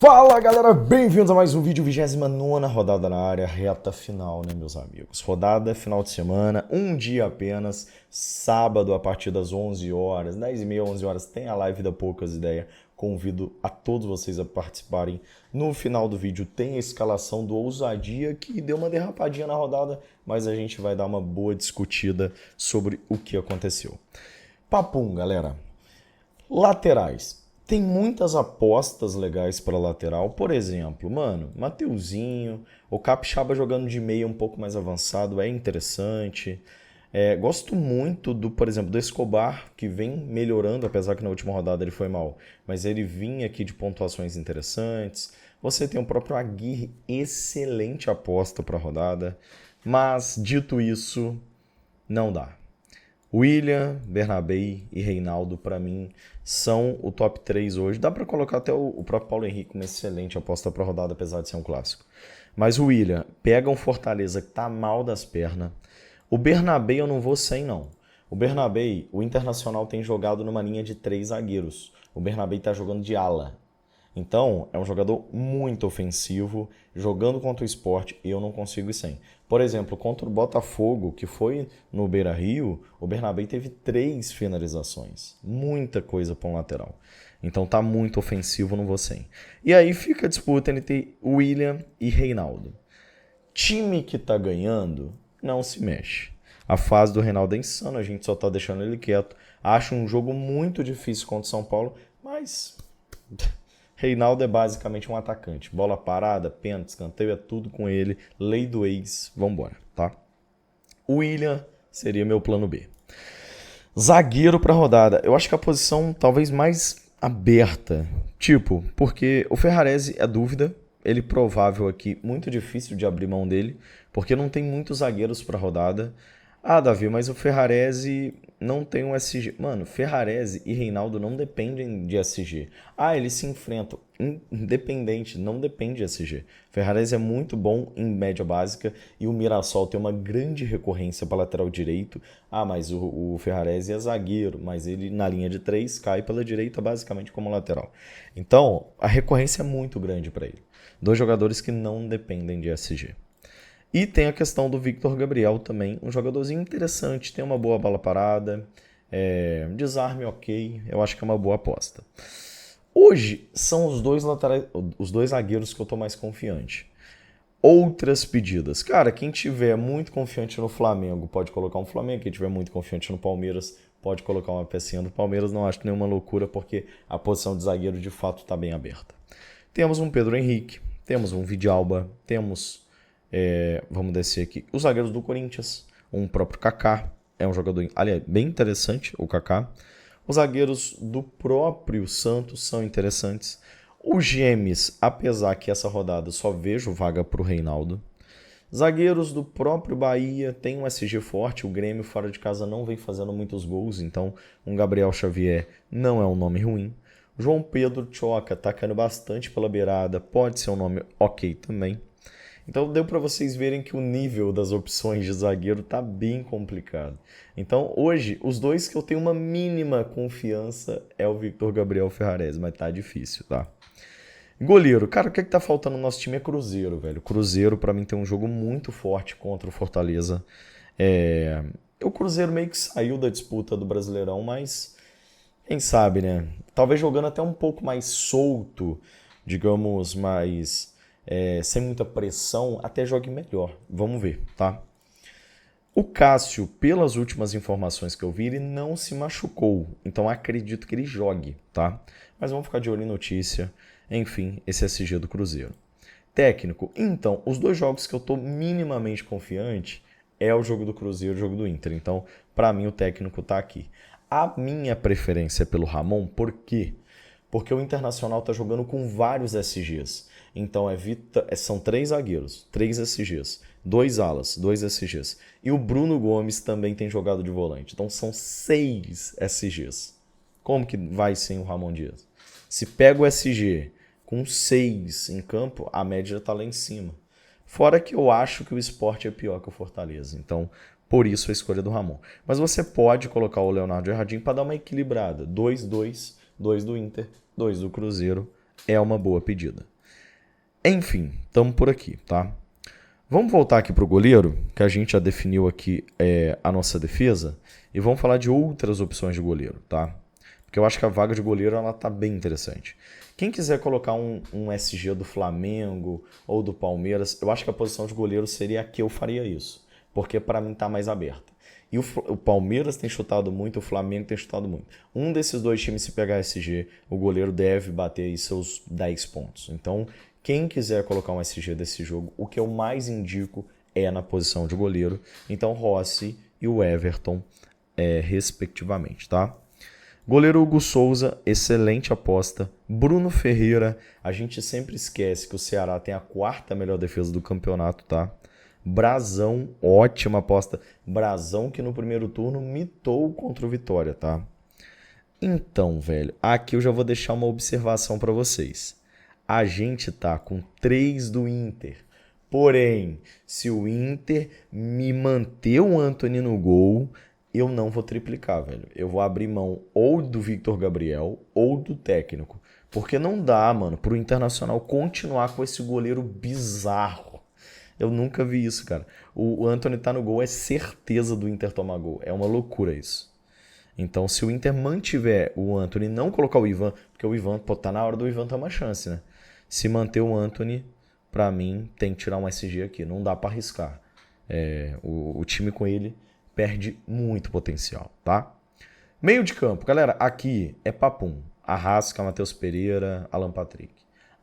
Fala galera, bem-vindos a mais um vídeo, 29ª rodada na área, reta final, né meus amigos? Rodada final de semana, um dia apenas, sábado a partir das 11 horas, 10h30, 11 horas, tem a live da Poucas Ideias. Convido a todos vocês a participarem. No final do vídeo tem a escalação do Ousadia, que deu uma derrapadinha na rodada, mas a gente vai dar uma boa discutida sobre o que aconteceu. Papum, galera. Laterais. Tem muitas apostas legais para lateral. Por exemplo, mano, Mateuzinho, o Capixaba jogando de meia um pouco mais avançado é interessante. Gosto muito do, por exemplo, do Escobar, que vem melhorando, apesar que na última rodada ele foi mal. Mas ele vinha aqui de pontuações interessantes. Você tem o próprio Aguirre, excelente aposta para a rodada. Mas, dito isso, não dá. William, Bernabei e Reinaldo, para mim, são o top 3 hoje. Dá para colocar até o próprio Paulo Henrique uma excelente aposta para a rodada, apesar de ser um clássico. Mas o William pega um Fortaleza que tá mal das pernas. O Bernabei eu não vou sem, não. O Bernabei, o Internacional tem jogado numa linha de 3 zagueiros. O Bernabei tá jogando de ala. Então, é um jogador muito ofensivo, jogando contra o Sport, e eu não consigo ir sem. Por exemplo, contra o Botafogo, que foi no Beira-Rio, o Bernabei teve 3 finalizações. Muita coisa para um lateral. Então tá muito ofensivo, não vou sem. E aí fica a disputa entre William e Reinaldo. Time que tá ganhando, não se mexe. A fase do Reinaldo é insana, a gente só tá deixando ele quieto. Acho um jogo muito difícil contra o São Paulo, mas... Reinaldo é basicamente um atacante. Bola parada, pênalti, escanteio, é tudo com ele. Lei do ex, vambora, tá? O William seria meu plano B. Zagueiro para rodada. Eu acho que a posição talvez mais aberta. Tipo, porque o Ferrarese é dúvida. Ele provável aqui, muito difícil de abrir mão dele. Porque não tem muitos zagueiros para rodada. Ah, Davi, mas o Ferrarese não tem um SG. Mano, Ferrarese e Reinaldo não dependem de SG. Ah, eles se enfrentam. Independente, não depende de SG. Ferrarese é muito bom em média básica e o Mirassol tem uma grande recorrência para lateral direito. Ah, mas o Ferrarese é zagueiro, mas ele na linha de 3 cai pela direita basicamente como lateral. Então, a recorrência é muito grande para ele. 2 jogadores que não dependem de SG. E tem a questão do Victor Gabriel também, um jogadorzinho interessante, tem uma boa bola parada, desarme ok, eu acho que é uma boa aposta. Hoje são os dois zagueiros que eu tô mais confiante. Outras pedidas. Cara, quem tiver muito confiante no Flamengo pode colocar um Flamengo, quem tiver muito confiante no Palmeiras pode colocar uma pecinha do Palmeiras, não acho nenhuma loucura porque a posição de zagueiro de fato está bem aberta. Temos um Pedro Henrique, temos um Vidalba, temos... vamos descer aqui. Os zagueiros do Corinthians, um próprio Kaká, é um jogador, aliás, bem interessante, o Kaká. Os zagueiros do próprio Santos são interessantes. Os Gêmeos, apesar que essa rodada só vejo vaga para o Reinaldo. Zagueiros do próprio Bahia, tem um SG forte, o Grêmio fora de casa não vem fazendo muitos gols, então um Gabriel Xavier não é um nome ruim. João Pedro Choca tá caindo bastante pela beirada, pode ser um nome ok também. Então deu para vocês verem que o nível das opções de zagueiro tá bem complicado. Então hoje, os dois que eu tenho uma mínima confiança é o Victor Gabriel Ferrarese, mas tá difícil, tá? Goleiro. Cara, o que tá faltando no nosso time é Cruzeiro, velho. Cruzeiro para mim tem um jogo muito forte contra o Fortaleza. O Cruzeiro meio que saiu da disputa do Brasileirão, mas quem sabe, né? Talvez jogando até um pouco mais solto, digamos, mais... sem muita pressão, até jogue melhor. Vamos ver, tá? O Cássio, pelas últimas informações que eu vi, ele não se machucou. Então acredito que ele jogue, tá? Mas vamos ficar de olho em notícia. Enfim, esse SG do Cruzeiro. Técnico. Então, os 2 jogos que eu tô minimamente confiante é o jogo do Cruzeiro e o jogo do Inter. Então, para mim, o técnico tá aqui. A minha preferência é pelo Ramon, por quê? Porque o Internacional tá jogando com vários SGs. Então são 3 zagueiros, 3 SGs, 2 alas, 2 SGs. E o Bruno Gomes também tem jogado de volante. Então são 6 SGs. Como que vai sem o Ramon Dias? Se pega o SG com 6 em campo, a média está lá em cima. Fora que eu acho que o Sport é pior que o Fortaleza. Então, por isso a escolha do Ramon. Mas você pode colocar o Leonardo Jardim para dar uma equilibrada. 2-2, 2 do Inter, 2 do Cruzeiro. É uma boa pedida. Enfim, estamos por aqui, tá? Vamos voltar aqui pro goleiro, que a gente já definiu aqui a nossa defesa, e vamos falar de outras opções de goleiro, tá? Porque eu acho que a vaga de goleiro ela tá bem interessante. Quem quiser colocar um SG do Flamengo ou do Palmeiras, eu acho que a posição de goleiro seria a que eu faria isso. Porque para mim tá mais aberta. E o Palmeiras tem chutado muito, o Flamengo tem chutado muito. Um desses dois times, se pegar SG, o goleiro deve bater aí seus 10 pontos. Então, quem quiser colocar um SG desse jogo, o que eu mais indico é na posição de goleiro. Então, Rossi e o Everton, respectivamente, tá? Goleiro Hugo Souza, excelente aposta. Bruno Ferreira, a gente sempre esquece que o Ceará tem a quarta melhor defesa do campeonato, tá? Brazão, ótima aposta. Brazão que no primeiro turno mitou contra o Vitória, tá? Então, velho, aqui eu já vou deixar uma observação para vocês. A gente tá com 3 do Inter. Porém, se o Inter me manter o Antony no gol, eu não vou triplicar, velho. Eu vou abrir mão ou do Victor Gabriel ou do técnico. Porque não dá, mano, pro Internacional continuar com esse goleiro bizarro. Eu nunca vi isso, cara. O Antony tá no gol, é certeza do Inter tomar gol. É uma loucura isso. Então, se o Inter mantiver o Antony e não colocar o Ivan, porque o Ivan, pô, tá na hora do Ivan ter uma chance, né? Se manter o Antony, pra mim, tem que tirar um SG aqui. Não dá pra arriscar. O time com ele perde muito potencial, tá? Meio de campo, galera, aqui é papum. Arrasca, Matheus Pereira, Alan Patrick.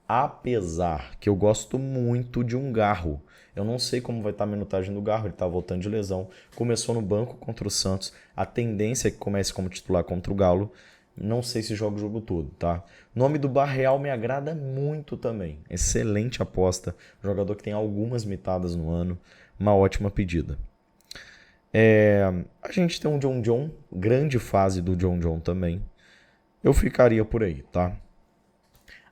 Apesar que eu gosto muito de um Garro. Eu não sei como vai estar a minutagem do Garro, ele está voltando de lesão. Começou no banco contra o Santos. A tendência é que comece como titular contra o Galo. Não sei se joga o jogo todo, tá? O nome do Barreal me agrada muito também. Excelente aposta. Jogador que tem algumas mitadas no ano. Uma ótima pedida. A gente tem um John, grande fase do John também. Eu ficaria por aí, tá?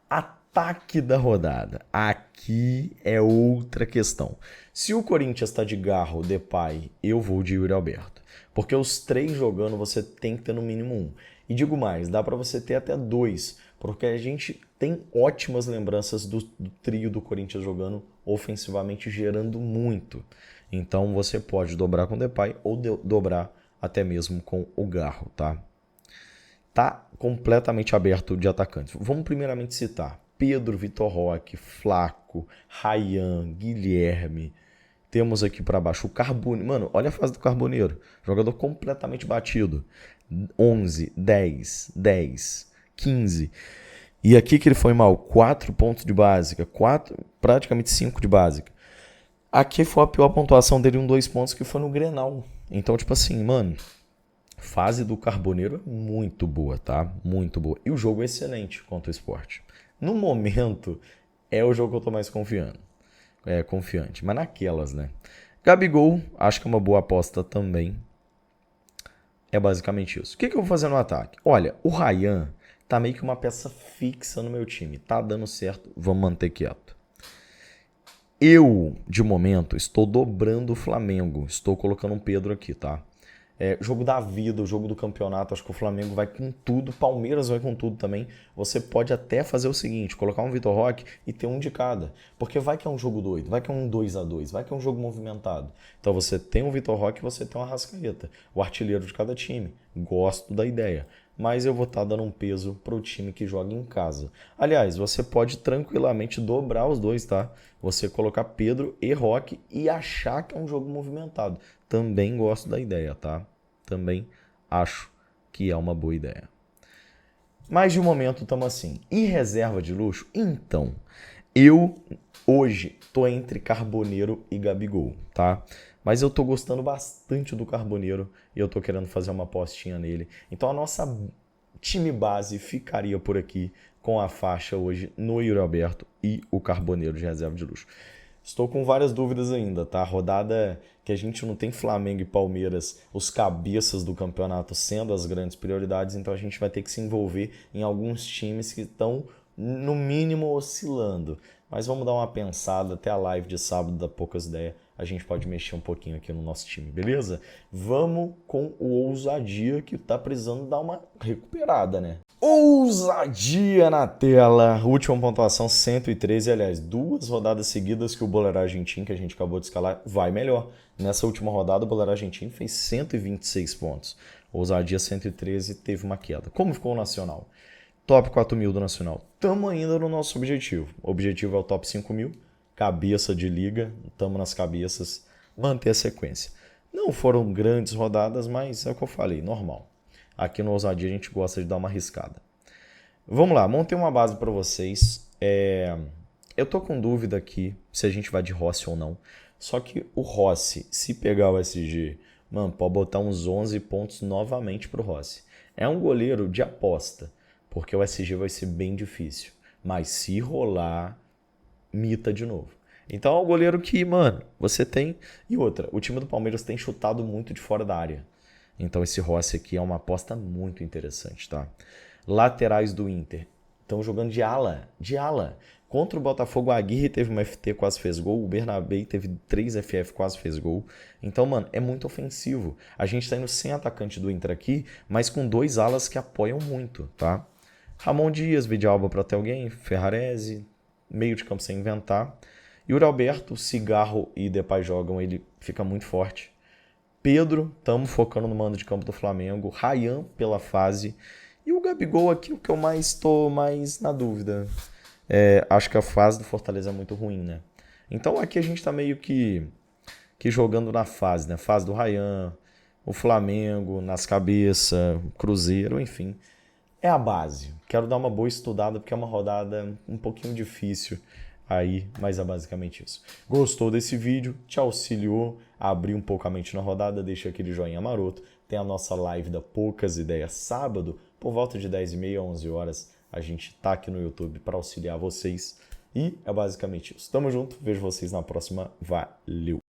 Ataque da rodada. Aqui é outra questão. Se o Corinthians está de Garro, Depay, eu vou de Yuri Alberto. Porque os 3 jogando, você tem que ter no mínimo 1. E digo mais, dá para você ter até 2. Porque a gente tem ótimas lembranças do trio do Corinthians jogando ofensivamente, gerando muito. Então você pode dobrar com o Depay ou dobrar até mesmo com o Garro, tá? Tá completamente aberto de atacantes. Vamos primeiramente citar Pedro, Vitor Roque, Flaco, Ryan, Guilherme. Temos aqui para baixo o Carboneiro. Mano, olha a fase do Carboneiro. Jogador completamente batido. 11, 10, 10, 15. E aqui que ele foi mal, 4 pontos de básica, praticamente 5 de básica. Aqui foi a pior pontuação dele, 2 pontos, que foi no Grenal. Então, tipo assim, mano, fase do Carboneiro é muito boa, tá? Muito boa. E o jogo é excelente contra o Sport. No momento, é o jogo que eu tô mais confiante. Mas naquelas, né? Gabigol, acho que é uma boa aposta também. É basicamente isso. O que eu vou fazer no ataque? Olha, o Ryan tá meio que uma peça fixa no meu time. Tá dando certo, vamos manter quieto. Eu, de momento, estou dobrando o Flamengo. Estou colocando um Pedro aqui, tá? Jogo da vida, o jogo do campeonato, acho que o Flamengo vai com tudo, Palmeiras vai com tudo também. Você pode até fazer o seguinte, colocar um Vitor Roque e ter um de cada, porque vai que é um jogo doido, vai que é um 2-2, vai que é um jogo movimentado. Então você tem um Vitor Roque e você tem uma Arrascaeta, o artilheiro de cada time. Gosto da ideia, mas eu vou estar dando um peso para o time que joga em casa. Aliás, você pode tranquilamente dobrar os dois, tá? Você colocar Pedro e Roque e achar que é um jogo movimentado. Também gosto da ideia, tá? Também acho que é uma boa ideia. Mas de momento estamos assim. E reserva de luxo? Então, eu hoje tô entre Carboneiro e Gabigol, tá? Mas eu tô gostando bastante do Carboneiro e eu tô querendo fazer uma apostinha nele. Então a nossa time base ficaria por aqui com a faixa hoje no Yuri Alberto e o Carboneiro de reserva de luxo. Estou com várias dúvidas ainda, tá? Rodada que a gente não tem Flamengo e Palmeiras, os cabeças do campeonato sendo as grandes prioridades, então a gente vai ter que se envolver em alguns times que estão, no mínimo, oscilando. Mas vamos dar uma pensada, até a live de sábado da Poucas Ideias, a gente pode mexer um pouquinho aqui no nosso time, beleza? Vamos com o Ousadia, que tá precisando dar uma recuperada, né? Ousadia na tela, última pontuação 113, aliás, 2 rodadas seguidas que o Boleiro Argentino, que a gente acabou de escalar, vai melhor. Nessa última rodada, o Boleiro Argentino fez 126 pontos. Ousadia 113 teve uma queda. Como ficou o Nacional? Top 4.000 do Nacional. Estamos ainda no nosso objetivo. O objetivo é o top 5.000, cabeça de liga, estamos nas cabeças, manter a sequência. Não foram grandes rodadas, mas é o que eu falei, normal. Aqui no Ousadia a gente gosta de dar uma arriscada. Vamos lá, montei uma base para vocês. Eu tô com dúvida aqui se a gente vai de Rossi ou não. Só que o Rossi, se pegar o SG, mano, pode botar uns 11 pontos novamente pro Rossi. É um goleiro de aposta, porque o SG vai ser bem difícil. Mas se rolar, mita de novo. Então é um goleiro que, mano, você tem... E outra, o time do Palmeiras tem chutado muito de fora da área. Então esse Rossi aqui é uma aposta muito interessante, tá? Laterais do Inter estão jogando de ala, de ala. Contra o Botafogo, a Aguirre teve uma FT, quase fez gol. O Bernabé teve 3 FF, quase fez gol. Então, mano, é muito ofensivo. A gente tá indo sem atacante do Inter aqui, mas com 2 alas que apoiam muito, tá? Ramon Dias, Vidalba para ter alguém, Ferrarese, meio de campo sem inventar. Yuri Alberto, Cigarro e Depay jogam, ele fica muito forte. Pedro, estamos focando no mando de campo do Flamengo. Ryan pela fase. E o Gabigol aqui, o que eu mais estou mais na dúvida. Acho que a fase do Fortaleza é muito ruim, né? Então aqui a gente está meio que jogando na fase, né? Fase do Ryan, o Flamengo, nas cabeças, Cruzeiro, enfim. É a base. Quero dar uma boa estudada porque é uma rodada um pouquinho difícil aí, mas é basicamente isso. Gostou desse vídeo? Te auxiliou a abrir um pouco a mente na rodada? Deixa aquele joinha maroto. Tem a nossa live da Poucas Ideias sábado, por volta de 10h30, 11 horas. A gente tá aqui no YouTube para auxiliar vocês. E é basicamente isso. Tamo junto, vejo vocês na próxima. Valeu!